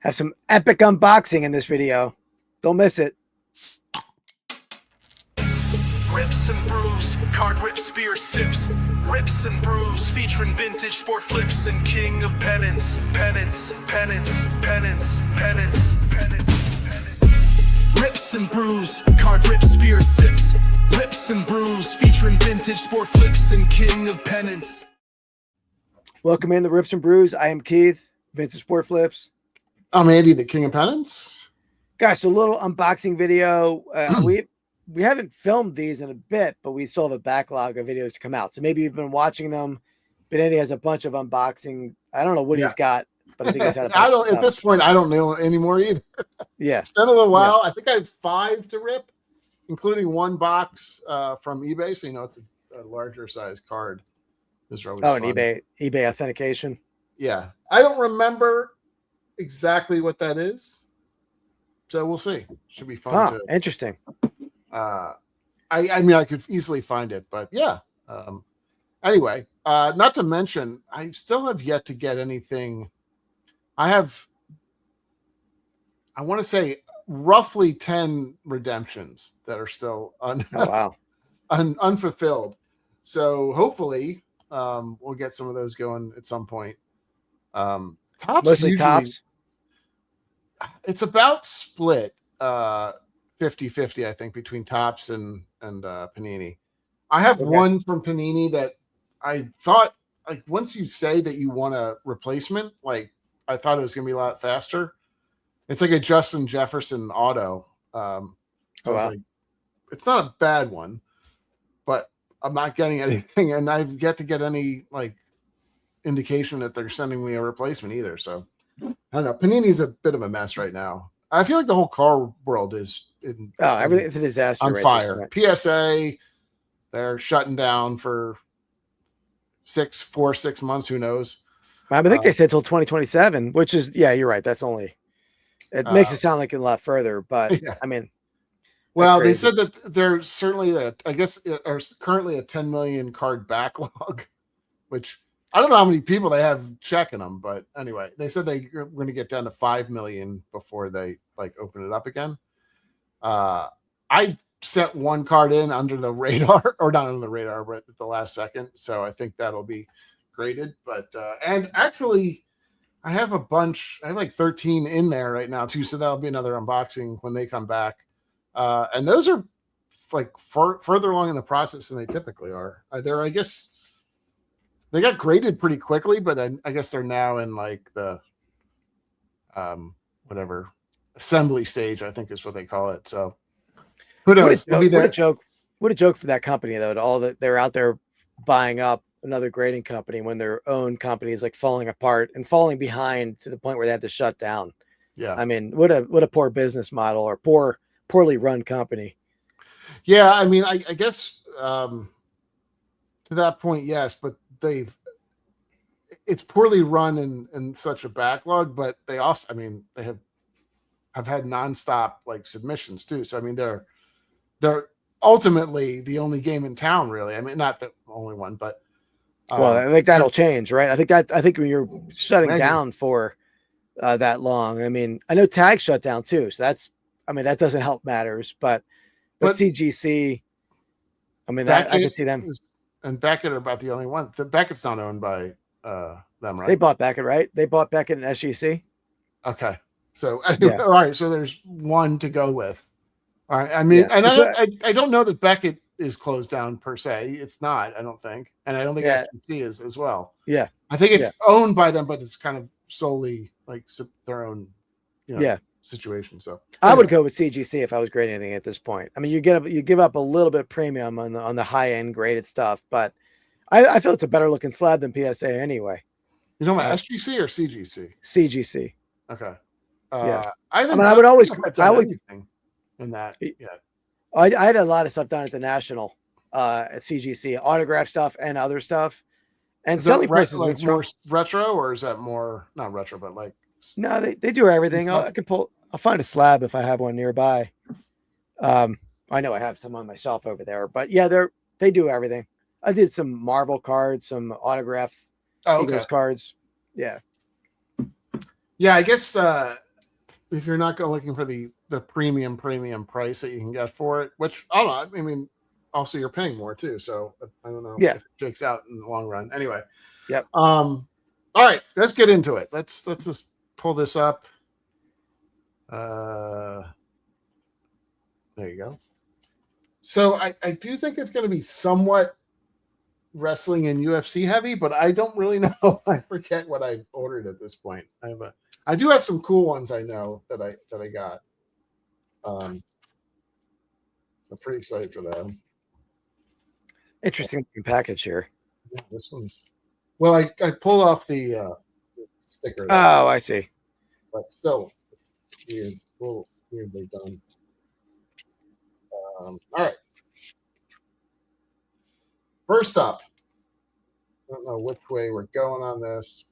Have some epic unboxing in this video. Don't miss it. Rips and brews, card rip spear sips. Rips and brews, featuring vintage sport flips and king of pennants. Pennants, pennants, pennants, pennants, pennants, pennants. Rips and brews, card rip spear sips. Rips and brews, featuring vintage sport flips and king of pennants. Welcome in the Rips and Brews. I am Keith, Vintage Sport Flips. I'm Andy, the King of Penance. Guys, so a little unboxing video. We haven't filmed these in a bit, but we still have a backlog of videos to come out. So maybe you've been watching them, but Andy has a bunch of unboxing. I don't know what he's got, but I think he's had a bunch at this point, I don't know anymore either. Yeah. It's been a little while. Yeah. I think I have 5 to rip, including one box from eBay. So, it's a larger size card. Those are always fun. And eBay authentication. Yeah. I don't remember exactly what that is. So we'll see. Should be fun too. Interesting. I could easily find it, but yeah. Anyway, not to mention, I still have yet to get anything. I want to say roughly 10 redemptions that are still unfulfilled. So hopefully we'll get some of those going at some point. Mostly Topps. It's about split 50-50, I think, between Topps and Panini. I have one from Panini that I thought, like, once you say that you want a replacement, like, I thought it was going to be a lot faster. It's like a Justin Jefferson auto. It's not a bad one, but I'm not getting anything, and I've yet to get any, like, indication that they're sending me a replacement either. So I don't know. Panini's a bit of a mess right now. I feel like the whole car world is everything's a disaster. On fire. PSA, they're shutting down for 6 months. Who knows? I think they said till 2027, which is, you're right. That's only, it makes it sound like a lot further, but yeah. I mean, well, they said that there's certainly there's currently a 10 million card backlog, which I don't know how many people they have checking them, but anyway, they said they're going to get down to 5 million before they open it up again. I sent one card in under the radar, or not under the radar, but at the last second. So I think that'll be graded. But and actually, I have a bunch. I have like 13 in there right now too. So that'll be another unboxing when they come back. And those are like further along in the process than they typically are. I guess. They got graded pretty quickly, but I guess they're now in like the whatever assembly stage, I think is what they call it. So who knows? What a joke! What a joke for that company, though. All that they're out there buying up another grading company when their own company is like falling apart and falling behind to the point where they have to shut down. Yeah, I mean, what a poor business model, or poorly run company. Yeah, I mean, I guess to that point, yes, but it's poorly run in such a backlog, but they also, I mean, they have had nonstop like submissions too. So I mean, they're ultimately the only game in town, really. I mean, not the only one, but well, I think that'll change, right? I think when you're shutting down for that long, I mean, I know Tag shut down too, so that doesn't help matters, but CGC, I mean, I can see them. And Beckett are about the only one. The Beckett's not owned by them, right? They bought Beckett, right? They bought Beckett and SGC. Okay. So, all right. So there's one to go with. All right. I mean, and I don't know that Beckett is closed down per se. It's not, I don't think. And I don't think SGC is as well. Yeah. I think it's owned by them, but it's kind of solely like their own, situation. So I would go with CGC if I was grading anything at this point. I mean, you give up a little bit premium on the high end graded stuff, but I feel it's a better looking slab than PSA anyway. You know about SGC or CGC? CGC. Okay. I would always anything in that. Yeah. I had a lot of stuff done at the National at CGC, autograph stuff and other stuff, and selling prices like more retro, or is that more not retro, but like. No, they do everything. I'll find a slab if I have one nearby. I know I have some on my shelf over there, but yeah, they do everything. I did some Marvel cards, some autograph Eagles cards. Yeah. Yeah, I guess if you're not looking for the premium price that you can get for it, which I don't know. I mean, also you're paying more too, so I don't know if it shakes out in the long run. Anyway, yep. All right, let's get into it. Let's just pull this up. There you go. So I do think it's going to be somewhat wrestling and UFC heavy, but I don't really know. I forget what I ordered at this point. I do have some cool ones I know that I got. So I'm pretty excited for that. Interesting package here. Yeah, this one's well. I pulled off the sticker. Oh, I see. But still, it's weird. A little weirdly done. All right. First up, I don't know which way we're going on this.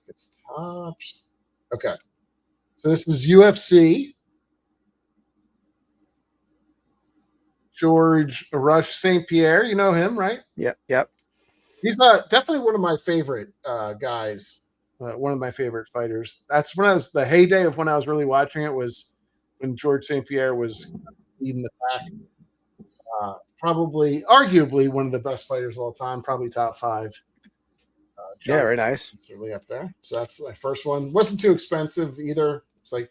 It's Topps. Okay. So this is UFC. George Rush St. Pierre. You know him, right? Yep. He's definitely one of my favorite guys. One of my favorite fighters. That's when the heyday of when I was really watching it was when George St. Pierre was leading the pack. Probably, arguably, one of the best fighters of all time. Probably top 5. Yeah, very nice. Certainly up there. So that's my first one. Wasn't too expensive either. It's like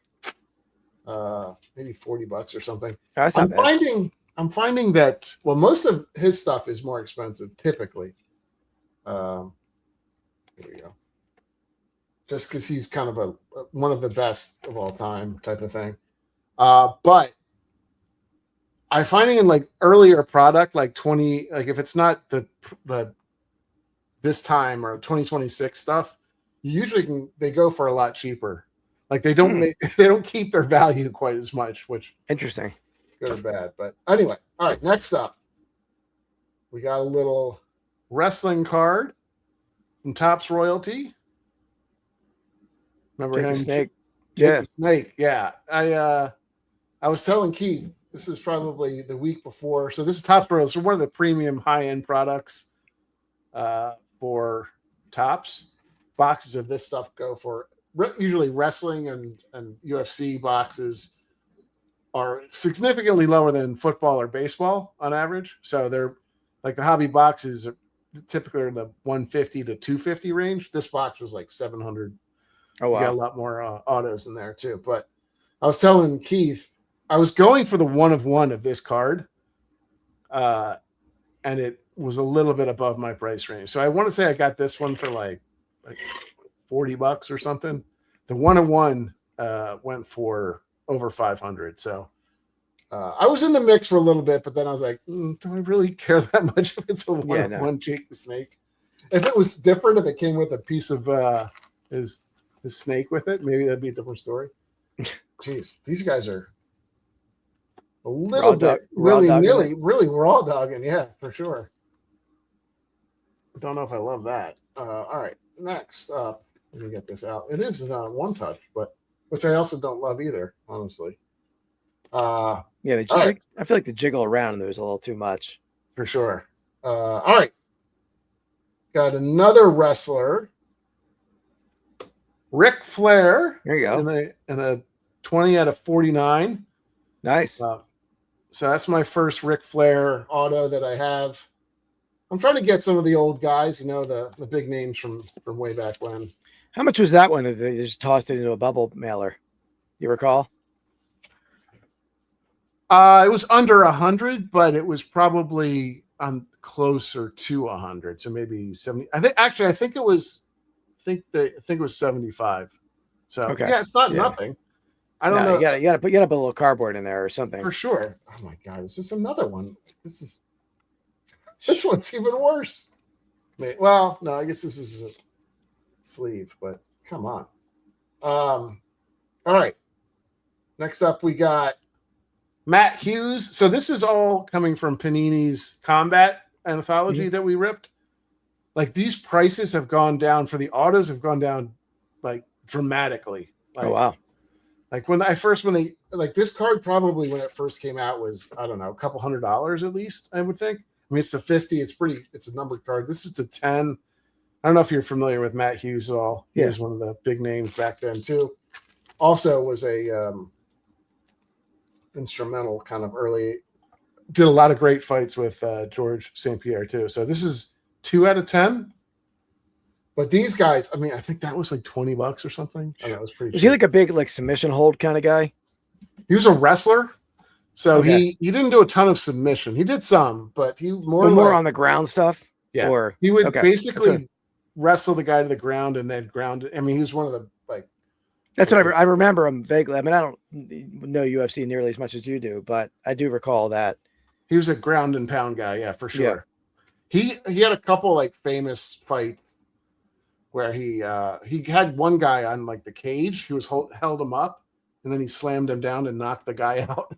maybe $40 or something. That's not bad. I'm finding that most of his stuff is more expensive typically. Here we go. Just because he's kind of one of the best of all time type of thing. But I'm finding in like earlier product, like if it's not the this time or 2026 stuff, they go for a lot cheaper. Like they don't keep their value quite as much, which interesting. Good or bad. But anyway, all right, next up. We got a little wrestling card from Topps Royalty. Remember him? Snake. Yeah. Snake. Yeah. I was telling Keith, this is probably the week before. So this is Topps Royalty. So one of the premium high-end products for Topps. Boxes of this stuff go for usually wrestling and UFC boxes are significantly lower than football or baseball on average. So they're like the hobby boxes are typically in the 150 to 250 range. This box was like 700. Oh, wow. You got a lot more autos in there too. But I was telling Keith, I was going for the 1 of 1 of this card. And it was a little bit above my price range. So I want to say I got this one for like $40 or something. The 1 of 1 went for over 500. So I was in the mix for a little bit, but then I was like, do I really care that much if it's a 1 of 1 Jake the Snake? If it was different, if it came with a piece of his snake with it, maybe that'd be a different story. Jeez, these guys are a little bit really raw dogging. Yeah, for sure. Don't know if I love that. All right, next up, let me get this out. It is one touch, but which I also don't love either, honestly. Yeah, I feel like the jiggle around there is a little too much. For sure. All right. Got another wrestler. Ric Flair. There you go. In a 20 out of 49. Nice. So that's my first Ric Flair auto that I have. I'm trying to get some of the old guys, the big names from way back when. How much was that one that they just tossed it into a bubble mailer? You recall? It was under 100, but it was probably closer to 100, so maybe 70. I think it was 75. So okay. Yeah, it's not nothing. I don't know. You gotta put a little cardboard in there or something for sure. Oh my god, is this another one? This one's even worse. Well, no, I guess this is a sleeve, but come on. All right. Next up, we got Matt Hughes. So this is all coming from Panini's Combat anthology that we ripped. Like these prices have gone down for the autos have gone down like dramatically. Like, oh wow. Like this card probably when it first came out was, I don't know, a couple $100 at least, I would think. I mean, it's a 50. It's a numbered card. This is the 10. I don't know if you're familiar with Matt Hughes at all. He Yeah. was one of the big names back then too. Also was a instrumental kind of early. Did a lot of great fights with George St. Pierre too. So this is 2 out of 10. But these guys, I mean, I think that was like $20 or something. I know, it was pretty. Is cheap. he like a big like submission hold kind of guy? He was a wrestler, so Okay. he didn't do a ton of submission. He did some, but he more More like, on the ground stuff? yeah. Or He would okay. basically Okay. wrestle the guy to the ground and then ground. I mean, he was one of the like. That's what I remember him vaguely. I mean, I don't know UFC nearly as much as you do, but I do recall that. He was a ground and pound guy, yeah, for sure. He had a couple like famous fights where he had one guy on like the cage. He was held him up, and then he slammed him down and knocked the guy out.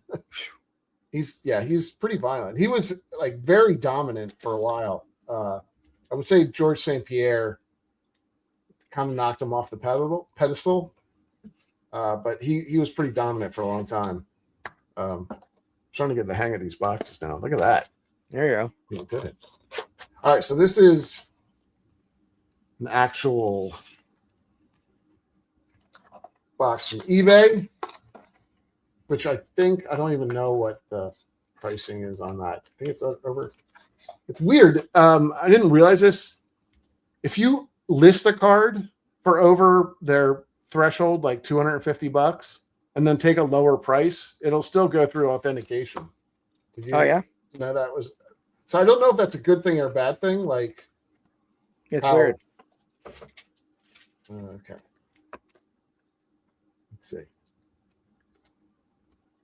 He's pretty violent. He was like very dominant for a while. I would say George St. Pierre kind of knocked him off the pedestal, but he was pretty dominant for a long time. Trying to get the hang of these boxes now. Look at that. There you go. You did it. All right, so this is an actual box from eBay, which I don't even know what the pricing is on that. I think it's over. It's weird. I didn't realize this. If you list a card for over their threshold, like $250, and then take a lower price, it'll still go through authentication. Did you Oh yeah, know that was? So I don't know if that's a good thing or a bad thing. Like, it's how- weird. Okay. Let's see.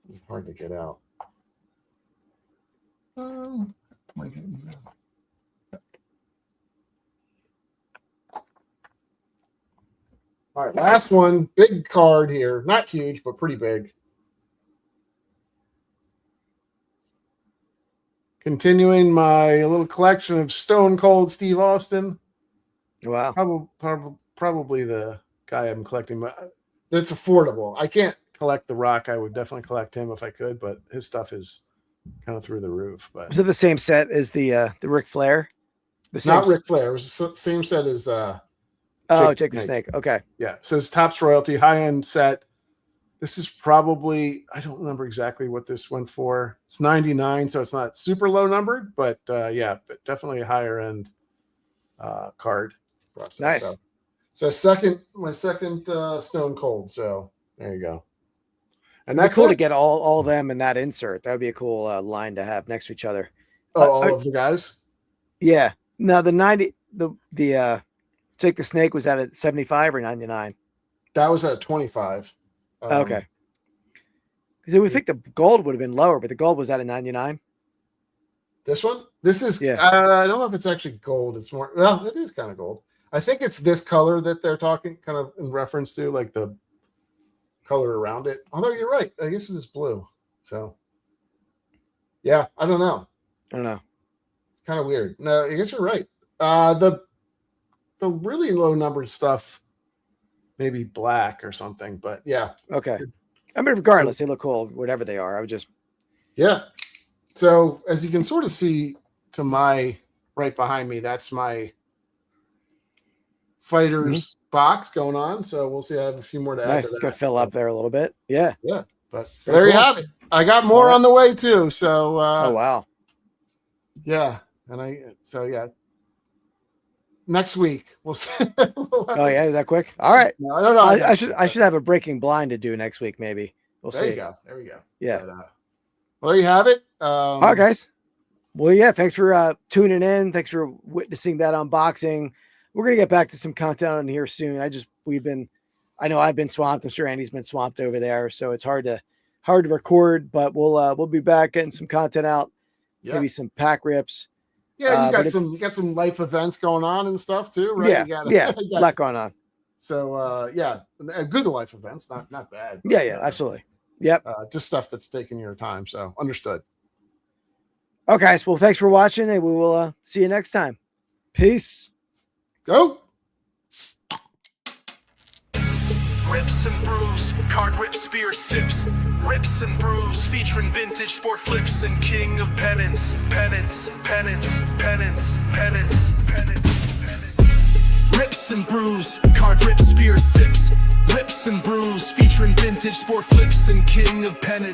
It's hard to get out. Am I getting that? All right, last one. Big card here. Not huge, but pretty big. Continuing my little collection of Stone Cold Steve Austin. Wow. Probably the guy I'm collecting. That's affordable. I can't collect The Rock. I would definitely collect him if I could, but his stuff is kind of through the roof. But Was it the same set as the Ric Flair? The same. not Ric Flair. It was the same set as Jake the Snake. Okay. yeah. So it's Topps Royalty high end set. This is probably, I don't remember exactly what this went for. It's 99, so it's not super low numbered, but yeah, but definitely a higher end card process. Nice. So my second Stone Cold. So there you go. And That's that's cool it. to get all them in that insert. That would be a cool line to have next to each other. All of the guys. Yeah. Now the 90, the Jake the Snake was at 75 or 99. That was at 25. Okay. Because we think the gold would have been lower, but the gold was at 99. This one? This is, Yeah. I don't know if it's actually gold. It's more, well, it is kind of gold. I think it's this color that they're talking kind of in reference to, like the color around it. Although you're right. I guess it is blue. So, yeah, I don't know. I don't know. It's kind of weird. No, I guess you're right. The really low numbered stuff, maybe black or something, but yeah. Okay. I mean, regardless, they look cool, whatever they are. I would just, Yeah. So as you can sort of see to my right behind me, that's my fighters box going on. So we'll see. I have a few more to add nice. to It's that. going to fill up there a little bit. Yeah. But Very there you cool. have it. I got more All right. on the way too. So Oh, wow. yeah. And yeah. Next week we'll see. Oh, yeah. Is that quick? All right. No, I don't know. I should have a breaking blind to do next week, maybe. We'll There see. you go. There we go. Yeah. But, well, there you have it. All right, guys. Well, yeah, thanks for tuning in. Thanks for witnessing that unboxing. We're going to get back to some content on here soon. I know I've been swamped. I'm sure Andy's been swamped over there. So it's hard to record, but we'll be back getting some content out. Yeah. Maybe some pack rips. Yeah, but you got some life events going on and stuff too, right? Yeah. You got, Yeah. you A got- lot going on. So yeah, good life events, not bad. but, Yeah. Absolutely. Yep. just stuff that's taking your time. So understood. Okay, guys. Well, thanks for watching, and we will see you next time. Peace. Go. Rips and brews, card rip spear sips. Rips and brews, featuring vintage sport flips and king of pennants. Pennants, pennants, pennants, pennants, pennants, pennants. Rips and brews, card rips, beer sips. Rips and brews, featuring vintage sport flips and king of pennants.